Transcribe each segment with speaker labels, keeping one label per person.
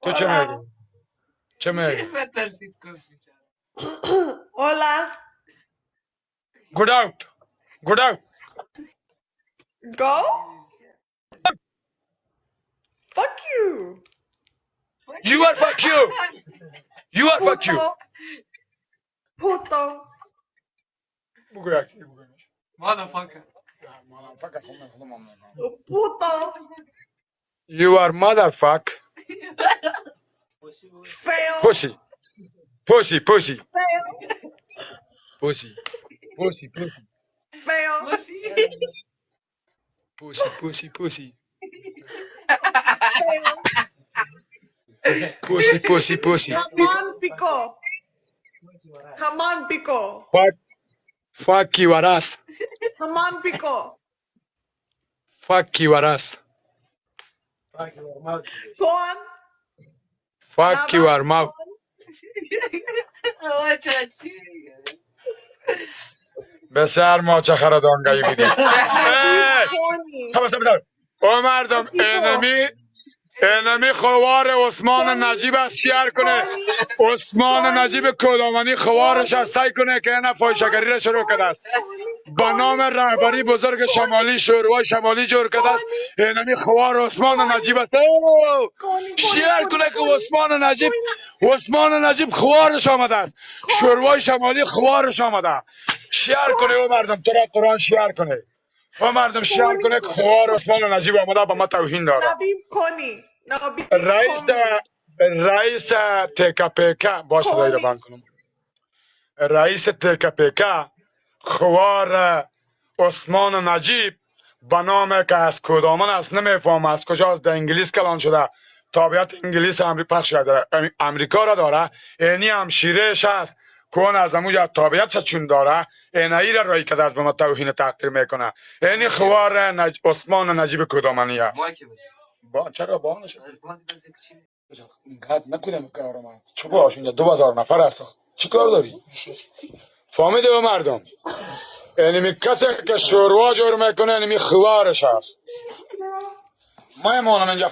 Speaker 1: تو چه
Speaker 2: Hola.
Speaker 1: میگی؟ چه میگی؟
Speaker 2: Hola.
Speaker 1: Good out. Good out.
Speaker 2: Go? Fuck you.
Speaker 1: You are fuck you. You are fuck you.
Speaker 2: Puto. Puto.
Speaker 1: بگو یک چیزی بگو.
Speaker 3: Motherfucker.
Speaker 1: Motherfucker خودم خودم هم نمی‌فهمم.
Speaker 2: Puto.
Speaker 1: You are motherfuck.
Speaker 2: Feo.
Speaker 1: Pussy. Pussy. Pussy.
Speaker 2: Feo.
Speaker 1: Pussy. Pussy. Pussy.
Speaker 2: Feo.
Speaker 1: Pussy. Pussy. Pussy.
Speaker 2: Feo.
Speaker 1: Pussy. Pussy. Pussy.
Speaker 2: Jamón pico. Jamón pico.
Speaker 1: Fuck. Fuck your ass.
Speaker 2: Jamón pico.
Speaker 1: Fuck your ass.
Speaker 2: Con.
Speaker 1: Fuck your mouth. بسیار ما چه خردانگاهی بودیم.
Speaker 2: Pony.
Speaker 1: خب بسیار او مردم اینمی خوار عثمان نجیب است شیار کنه. عثمان نجیب کدامانی خوارش است سعی کنه که این فایشگری را شروع کرده است. با نام رهبری بزرگ شمالی شوروای شمالی جور کرده است. اینمی خوار عثمان نجیب است. شیار کنه که عثمان نجیب خوارش آمده است. شوروای شمالی خوارش آمده. شیار کنه او مردم تو را قرآن شیار کنه. و مردم شیار کنه که خوار عثمان نجیب آمده با ما توهین داره.
Speaker 2: نبیب کنی. نبیب
Speaker 1: رئیس تکپیکا باشه دایره بند کنم. رئیس تکپیکا خوار عثمان نجیب به نام که از کدامن است نمیفهم از کجاست در انگلیس کلان شده تابعیت انگلیس پخش شده امریکا را داره. اینی هم شیرش است کون از اموجا تابعیت چون داره اینایی را رایی که از به ما توهین تحقیر میکنه. اینی خوار عثمان نجیب کدامنی است. چرا با نشد؟ اینقدر نکنم کارم. چه باش اینجا 2000 نفر هست. چی کار داری؟ فهمیده و مردم اینمی کسی که شوروا جور میکنه اینمی خوارش هست. ما امانم اینجا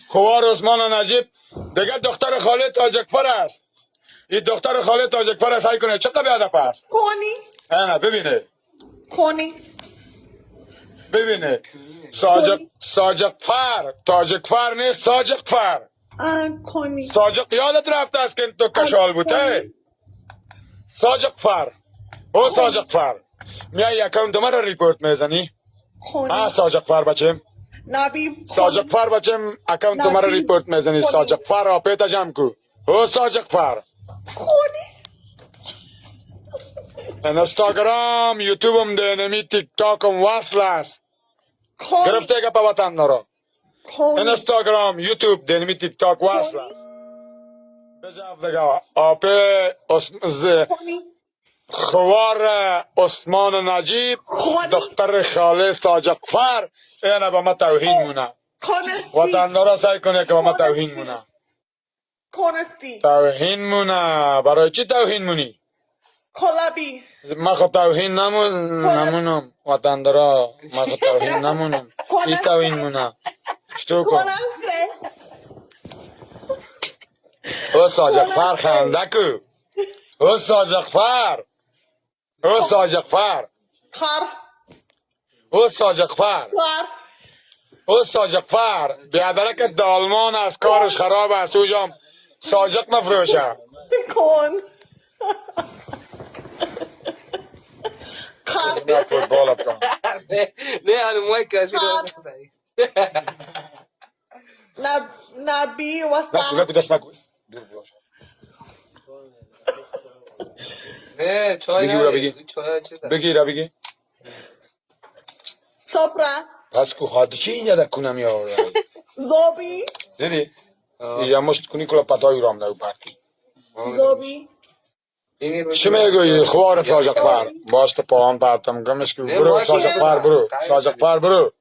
Speaker 1: خوار عثمان نجیب دیگه دختر خالد تاجکفر است. این دختر خالد تاجکفر است. هایی کنه چقدر بیادب است.
Speaker 2: کنی.
Speaker 1: نه ببینه
Speaker 2: کنی.
Speaker 1: ببینه ساجقفر تاجکفر نیست ساجقفر.
Speaker 2: کنی.
Speaker 1: ساجق یادت رفته است که تو کشال بوده. ساجقفر او ساجقفر میای اکاونت مرا ریپورت میزنی؟
Speaker 2: کنی.
Speaker 1: ساجقفر بچم
Speaker 2: نبیب
Speaker 1: ساجقفر بچم اکاونت مرا ریپورت میزنی. ساجقفر آپیتا جمع کو. او ساجقفر
Speaker 2: کنی.
Speaker 1: اینستاگرام یوتیوبم دینمی تیک تاکم وصل است. گرفته که پا وطن دارم. اینستاگرام یوتیوب دینمی تیک تاک وصل است. بجاف دیگه آپی خوار عثمان نجیب دختر خاله ساجقفر اینه با ما توهین مونه. وطن دارا سعی کنه که با ما توهین مونه. توهین مونه. برای چی توهین مونی؟
Speaker 2: کلابی
Speaker 1: ما خود توهین نمونم. وطن دارا ما خود توهین نمونم. ای توهین مونه. چطور کن؟ او ساجقفر خنده کو. او ساجقفر او ساجقفر او ساجقفر او ساجقفر بیادره که دالمان از کارش خراب است. او جام ساجق مفروشه
Speaker 2: کن
Speaker 1: نه فوتبال کن
Speaker 3: نه انموی کسی رو
Speaker 2: نبی
Speaker 1: نکو دست نکو دور باش.
Speaker 3: نه چای
Speaker 1: بگی او را بگی. بگی را بگی
Speaker 2: سپرا
Speaker 1: پس کو خواهد چی اینجا در کنم یا
Speaker 2: زوبی
Speaker 1: دیدی؟ اینجا مشت کنی کلا پتای رام دارو پرتی
Speaker 2: زوبی
Speaker 1: چی میگوی خوار ساجقفر باست پاهم پرتم گمش که برو ساجقفر برو ساجقفر برو